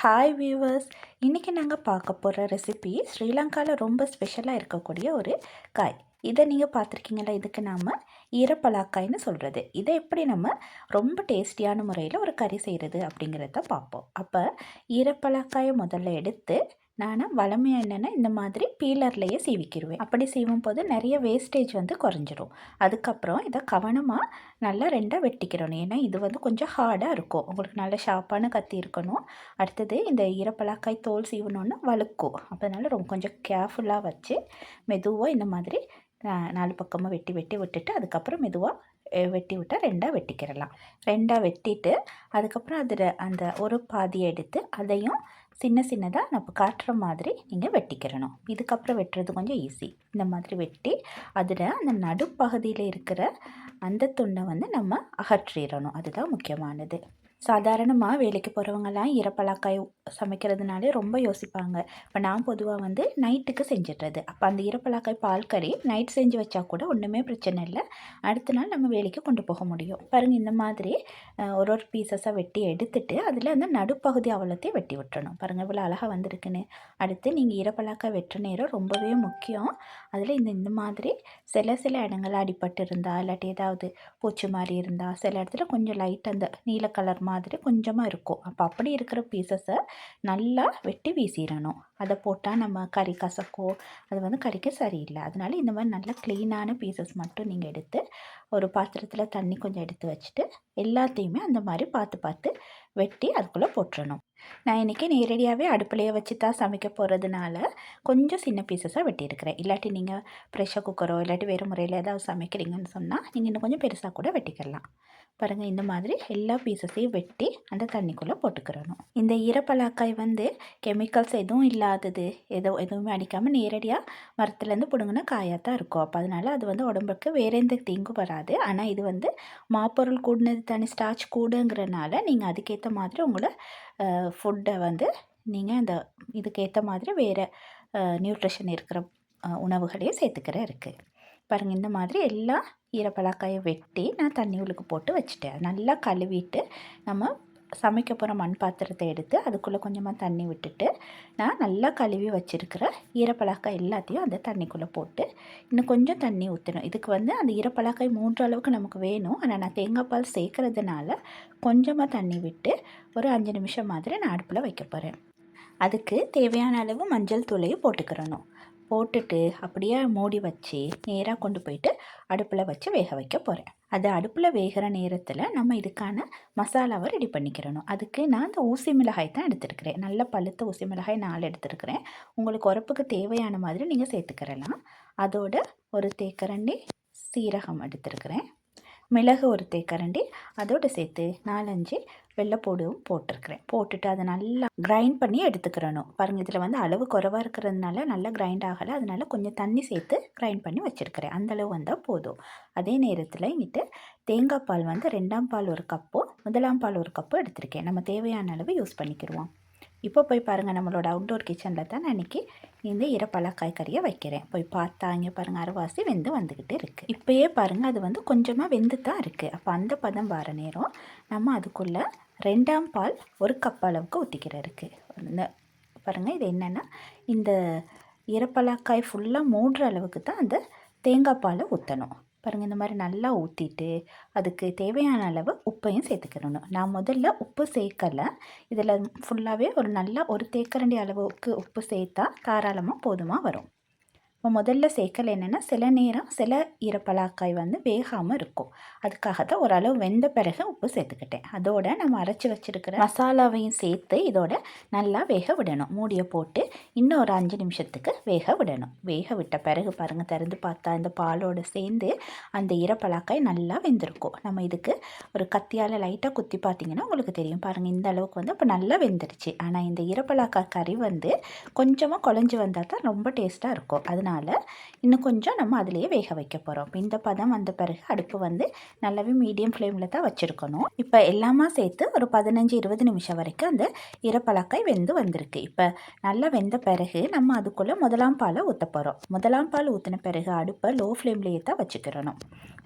Hi viewers, இன்றைக்கி நாங்கள் பார்க்க போகிற ரெசிபி ஸ்ரீலங்காவில் ரொம்ப ஸ்பெஷலாக இருக்கக்கூடிய ஒரு காய். இதை நீங்கள் பார்த்துருக்கீங்களா? இதுக்கு நாம் ஈரப்பலாக்காய்னு சொல்கிறது. இதை எப்படி நம்ம ரொம்ப டேஸ்டியான முறையில் ஒரு கறி செய்கிறது அப்படிங்கிறத பார்ப்போம். அப்போ ஈரப்பலாக்காயை முதல்ல எடுத்து நான் வளமையாக என்னென்னா இந்த மாதிரி பீலர்லேயே சீவிக்கிடுவேன். அப்படி சீவும் போது நிறைய வேஸ்டேஜ் குறைஞ்சிரும். அதுக்கப்புறம் இதை கவனமாக நல்லா ரெண்டாக வெட்டிக்கிறணும். ஏன்னா இது கொஞ்சம் ஹார்டாக இருக்கும். உங்களுக்கு நல்ல ஷார்ப்பான கத்தி இருக்கணும். அடுத்தது இந்த ஈரப்பலாக்காய் தோல் சீவணுன்னு வழுக்கும். அதனால் ரொம்ப கொஞ்சம் கேர்ஃபுல்லாக வச்சு மெதுவாக இந்த மாதிரி 4 பக்கமாக வெட்டி வெட்டி விட்டுட்டு அதுக்கப்புறம் மெதுவாக வெட்டி விட்டால் ரெண்டாக வெட்டிக்கிறலாம். ரெண்டாக வெட்டிட்டு அதுக்கப்புறம் அதில் அந்த ஒரு பாதியை எடுத்து அதையும் சின்ன சின்னதாக நம்ம காட்டுற மாதிரி நீங்கள் வெட்டிக்கிறணும். இதுக்கப்புறம் வெட்டுறது கொஞ்சம் ஈஸி. இந்த மாதிரி வெட்டி அதில் அந்த நடுப்பகுதியில் இருக்கிற அந்த துண்டை நம்ம அகற்றிடணும். அதுதான் முக்கியமானது. சாதாரணமாக வேலைக்கு போகிறவங்கலாம் ஈரப்பலாக்காய் சமைக்கிறதுனாலே ரொம்ப யோசிப்பாங்க. இப்போ நான் பொதுவாக நைட்டுக்கு செஞ்சிடுறது. அப்போ அந்த ஈரப்பலாக்காய் பால் கறி நைட் செஞ்சு வச்சா கூட ஒன்றுமே பிரச்சனை இல்லை. அடுத்த நாள் நம்ம வேலைக்கு கொண்டு போக முடியும். பாருங்கள், இந்த மாதிரி ஒரு பீசஸாக வெட்டி எடுத்துட்டு அதில் அந்த நடுப்பகுதி அவ்வளோத்தையும் வெட்டி விட்டுறணும். பாருங்கள் இவ்வளோ அழகாக வந்திருக்குன்னு. அடுத்து நீங்கள் ஈரப்பலாக்காய் வெட்டுற நேரம் ரொம்பவே முக்கியம். அதில் இந்த மாதிரி சில இடங்கள் அடிபட்டு இருந்தால் இல்லாட்டி ஏதாவது பூச்சி மாதிரி இருந்தால் சில இடத்துல கொஞ்சம் லைட் அந்த நீல கலர் மாதிரி கொஞ்சமாக இருக்கும். அப்படி இருக்கிற பீசஸை நல்லா வெட்டி வீசிடணும். அதை போட்டால் நம்ம கறி கசக்கோ, அது கறிக்கு சரியில்லை. அதனால இந்த மாதிரி நல்லா க்ளீனான பீசஸ் மட்டும் நீங்கள் எடுத்து ஒரு பாத்திரத்தில் தண்ணி கொஞ்சம் எடுத்து வச்சுட்டு எல்லாத்தையுமே அந்த மாதிரி பார்த்து வெட்டி அதுக்குள்ளே போட்டுறணும். நான் இன்றைக்கி நேரடியாகவே அடுப்புலையே வச்சு தான் சமைக்க போகிறதுனால கொஞ்சம் சின்ன பீசஸாக வெட்டியிருக்கிறேன். இல்லாட்டி நீங்கள் ப்ரெஷர் குக்கரோ இல்லாட்டி வேறு முறையில் ஏதாவது சமைக்கிறீங்கன்னு சொன்னால் நீங்கள் இன்னும் கொஞ்சம் பெருசாக கூட வெட்டிக்கலாம். பாருங்கள், இந்த மாதிரி எல்லா பீசஸையும் வெட்டி அந்த தண்ணிக்குள்ளே போட்டுக்கிறணும். இந்த ஈரப்பலாக்காய் கெமிக்கல்ஸ் எதுவும் இல்லாதது, எதுவுமே அடிக்காமல் நேரடியாக மரத்துலேருந்து பிடுங்கின காயாக தான் இருக்கும். அப்போ அதனால் அது உடம்புக்கு வேறு எந்த தீங்கும் வராது. ஆனால் இது மாப்பொருள் கூடினது தனி ஸ்டார்ச் கூடுங்கிறனால நீங்கள் அதுக்கேற்ற மாதிரி உங்களை ஃபுட்டை நீங்கள் அந்த இதுக்கேற்ற மாதிரி வேறு நியூட்ரிஷன் இருக்கிற உணவுகளையும் சேர்த்துக்கிற இருக்குது. பாருங்கள், இந்த மாதிரி எல்லா ஈரப்பலாக்காயை வெட்டி நான் தண்ணி உள்ளுக்கு போட்டு வச்சுட்டேன். நல்லா கழுவிட்டு நம்ம சமைக்க போகிற மண் பாத்திரத்தை எடுத்து அதுக்குள்ளே கொஞ்சமாக தண்ணி விட்டுட்டு நான் நல்லா கழுவி வச்சுருக்கிற ஈரப்பலாக்காய் எல்லாத்தையும் அந்த தண்ணிக்குள்ளே போட்டு இன்னும் கொஞ்சம் தண்ணி ஊற்றணும். இதுக்கு அந்த ஈரப்பலாக்காய் 3 அளவுக்கு நமக்கு வேணும். ஆனால் நான் தேங்காய் பால் சேர்க்கறதுனால கொஞ்சமாக தண்ணி விட்டு ஒரு 5 நிமிஷம் மாதிரி நான் அடுப்பில் வைக்க போகிறேன். அதுக்கு தேவையான அளவு மஞ்சள் தூளையும் போட்டுக்கிறணும். போட்டுட்டு அப்படியே மூடி வச்சு நேராக கொண்டு போயிட்டு அடுப்பில் வச்சு வேக வைக்க போகிறேன். அது அடுப்பில் வேகிற நேரத்தில் நம்ம இதுக்கான மசாலாவை ரெடி பண்ணிக்கிறணும். அதுக்கு நான் அந்த ஊசி மிளகாய் தான் எடுத்துருக்கிறேன். நல்ல பழுத்த ஊசி மிளகாய் 4 எடுத்துருக்கிறேன். உங்களுக்கு உரப்புக்கு தேவையான மாதிரி நீங்கள் சேர்த்துக்கிறலாம். அதோட ஒரு தேக்கரண்டி சீரகம் எடுத்துருக்கிறேன். மிளகு ஒரு தேக்கரண்டி அதோடு சேர்த்து 4-5 வெள்ளைப்பூடும் போட்டிருக்கிறேன். போட்டுட்டு அதை நல்லா கிரைண்ட் பண்ணி எடுத்துக்கிறணும். பாருங்கள், இதில் அளவு குறைவாக இருக்கிறதுனால நல்லா கிரைண்ட் ஆகலை. அதனால் கொஞ்சம் தண்ணி சேர்த்து கிரைண்ட் பண்ணி வச்சுருக்கிறேன். அந்தளவு வந்தால் போதும். அதே நேரத்தில் இங்கிட்டு தேங்காய் பால் 2ஆம் பால் 1 கப்போ 1ஆம் பால் 1 கப்போ எடுத்திருக்கேன். நம்ம தேவையான அளவு யூஸ் பண்ணிக்கிடுவோம். இப்போ போய் பாருங்கள், நம்மளோட அவுட்டோர் கிச்சனில் தான் நான் இன்றைக்கி இந்த ஈரப்பலாக்காய் கறியை வைக்கிறேன். போய் பார்த்தா இங்கே பாருங்கள், அரைவாசி வந்துக்கிட்டு இருக்குது. இப்போயே பாருங்கள், அது கொஞ்சமாக வெந்து தான் இருக்குது. அப்போ அந்த பதம் வர நேரம் நம்ம அதுக்குள்ளே 2ஆம் பால் 1 கப் அளவுக்கு ஊற்றிக்கிற இருக்குது. இந்த பாருங்கள், இது என்னென்னா இந்த ஈரப்பலாக்காய் ஃபுல்லாக மூடுற அளவுக்கு தான் அந்த தேங்காய் பாலை ஊற்றணும். பாருங்கள், இந்த மாதிரி நல்லா ஊற்றிட்டு அதுக்கு தேவையான அளவு உப்பையும் சேர்த்துக்கிறணும். நான் முதல்ல உப்பு சேர்க்கலை. இதில் ஃபுல்லாகவே ஒரு தேக்கரண்டி அளவுக்கு உப்பு சேர்த்தா தாராளமாக போதுமாக வரும். இப்போ முதல்ல சேர்க்கலை என்னென்னா சில நேரம் சில ஈரப்பலாக்காய் வேகாமல் இருக்கும். அதுக்காக தான் ஓரளவு வெந்த பிறகு உப்பு சேர்த்துக்கிட்டேன். அதோட நம்ம அரைச்சி வச்சுருக்கிற மசாலாவையும் சேர்த்து இதோட நல்லா வேக விடணும். மூடியை போட்டு இன்னும் ஒரு 5 நிமிஷத்துக்கு வேக விடணும். வேக விட்ட பிறகு பாருங்கள், திறந்து பார்த்தா இந்த பாலோடு சேர்ந்து அந்த ஈரப்பலாக்காய் நல்லா வெந்திருக்கும். நம்ம இதுக்கு ஒரு கத்தியால் லைட்டாக குத்தி பார்த்திங்கன்னா உங்களுக்கு தெரியும். பாருங்கள், இந்த அளவுக்கு அப்போ நல்லா வெந்துருச்சு. ஆனால் இந்த ஈரப்பலாக்காய் கறி கொஞ்சமாக குழஞ்சி வந்தால் தான் ரொம்ப டேஸ்ட்டாக இருக்கும். அதனால அதனால் இன்னும் கொஞ்சம் நம்ம அதிலேயே வேக வைக்க போகிறோம். இப்போ இந்த பதம் வந்த பிறகு அடுப்பு வந்து நல்லாவே மீடியம் ஃப்ளேமில் தான் வச்சுருக்கணும். இப்போ எல்லாமே சேர்த்து ஒரு 15-20 நிமிஷம் வரைக்கும் அந்த ஈரப்பலாக்காய் வெந்து வந்திருக்கு. இப்போ நல்லா வெந்த பிறகு நம்ம அதுக்குள்ளே முதலாம் பாலை ஊற்ற போகிறோம். முதலாம் பால் ஊற்றின பிறகு அடுப்பை லோ ஃப்ளேம்லேயே தான் வச்சுக்கிறணும்.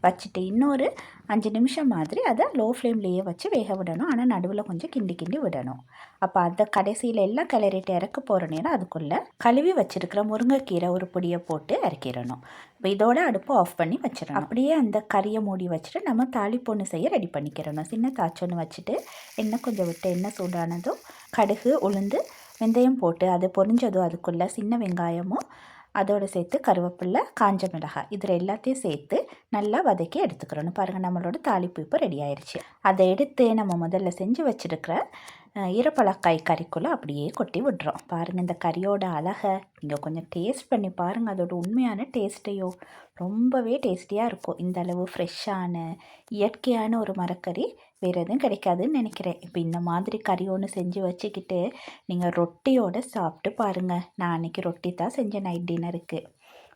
வச்சுட்டு இன்னொரு 5 நிமிஷம் மாதிரி அதை லோ ஃப்ளேம்லேயே வச்சு வேக விடணும். ஆனால் நடுவில் கொஞ்சம் கிண்டி கிண்டி விடணும். அப்போ அதை கடைசியில் எல்லாம் கிளறிட்டு இறக்க போகிற நேரம் அதுக்குள்ளே கழுவி வச்சுருக்கிற முருங்கைக்கீரை ஒரு பொடியை போட்டு இறக்கிடணும். இப்போ இதோட அடுப்பு ஆஃப் பண்ணி வச்சிடணும். அப்படியே அந்த கறியை மூடி வச்சுட்டு நம்ம தாளிப்பொண்ணு செய்ய ரெடி பண்ணிக்கிறணும். சின்ன தாச்சொன்று வச்சுட்டு எண்ணெய் கொஞ்சம் விட்டு எண்ணெய் சூடானதும் கடுகு உளுந்து வெந்தயம் போட்டு அது பொரிஞ்சதும் அதுக்குள்ளே சின்ன வெங்காயமும் அதோடு சேர்த்து கருவேப்பிலை காஞ்ச மிளகாய் இதில் எல்லாத்தையும் சேர்த்து நல்லா வதக்கி எடுத்துக்கிறோன்னு. பாருங்கள், நம்மளோட தாளிப்பு இப்போ ரெடி ஆயிடுச்சு. அதை எடுத்து நம்ம முதல்ல செஞ்சு வச்சுருக்கிற ஈரப்பலாக்காய் கறிக்குள்ளே அப்படியே கொட்டி விட்றோம். பாருங்கள், இந்த கறியோட அழகை நீங்கள் கொஞ்சம் டேஸ்ட் பண்ணி பாருங்கள். அதோட உண்மையான டேஸ்ட்டையோ ரொம்பவே டேஸ்டியாக இருக்கும். இந்த அளவு ஃப்ரெஷ்ஷான இயற்கையான ஒரு மரக்கறி வேறு எதுவும் கிடைக்காதுன்னு நினைக்கிறேன். இப்போ இந்த மாதிரி கறி ஒன்று செஞ்சு வச்சுக்கிட்டு நீங்கள் ரொட்டியோடு சாப்பிட்டு பாருங்கள். நான் அன்றைக்கி ரொட்டி தான் செஞ்சேன் நைட் டின்னருக்கு.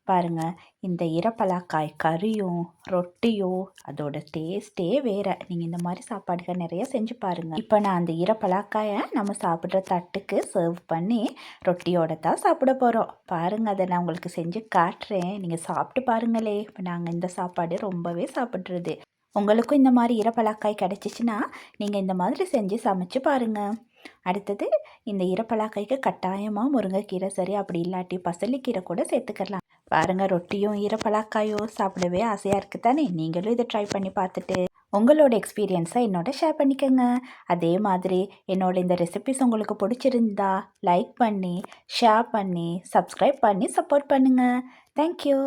பாருங்கள், இந்த ஈரப்பலாக்காய் கறியும் ரொட்டியும் அதோட டேஸ்ட்டே வேறு. நீங்கள் இந்த மாதிரி சாப்பாடுகள் நிறைய செஞ்சு பாருங்கள். இப்போ நான் அந்த ஈரப்பலாக்காயை நம்ம சாப்பிட்ற தட்டுக்கு சர்வ் பண்ணி ரொட்டியோட தான் சாப்பிட போகிறோம். பாருங்கள், அதை நான் உங்களுக்கு செஞ்சு காட்டுறேன். நீங்கள் சாப்பிட்டு பாருங்களே. இப்போ நாங்கள் இந்த சாப்பாடு ரொம்பவே சாப்பிட்றது. உங்களுக்கும் இந்த மாதிரி ஈரப்பலாக்காய் கிடச்சிச்சின்னா நீங்கள் இந்த மாதிரி செஞ்சு சமைச்சு பாருங்கள். அடுத்தது இந்த ஈரப்பலாக்காய்க்கு கட்டாயமாக முருங்கைக்கீரை சரி, அப்படி இல்லாட்டி பசலிக்கீரை கூட சேர்த்துக்கலாம். பாருங்கள், ரொட்டியும் ஈரப்பலாக்காயும் சாப்பிடவே ஆசையாக இருக்குது தானே. நீங்களும் இதை ட்ரை பண்ணி பார்த்துட்டு உங்களோட எக்ஸ்பீரியன்ஸை என்னோட ஷேர் பண்ணிக்கோங்க. அதே மாதிரி என்னோட இந்த ரெசிபிஸ் உங்களுக்கு பிடிச்சிருந்தா லைக் பண்ணி ஷேர் பண்ணி சப்ஸ்கிரைப் பண்ணி சப்போர்ட் பண்ணுங்கள். தேங்க்யூ.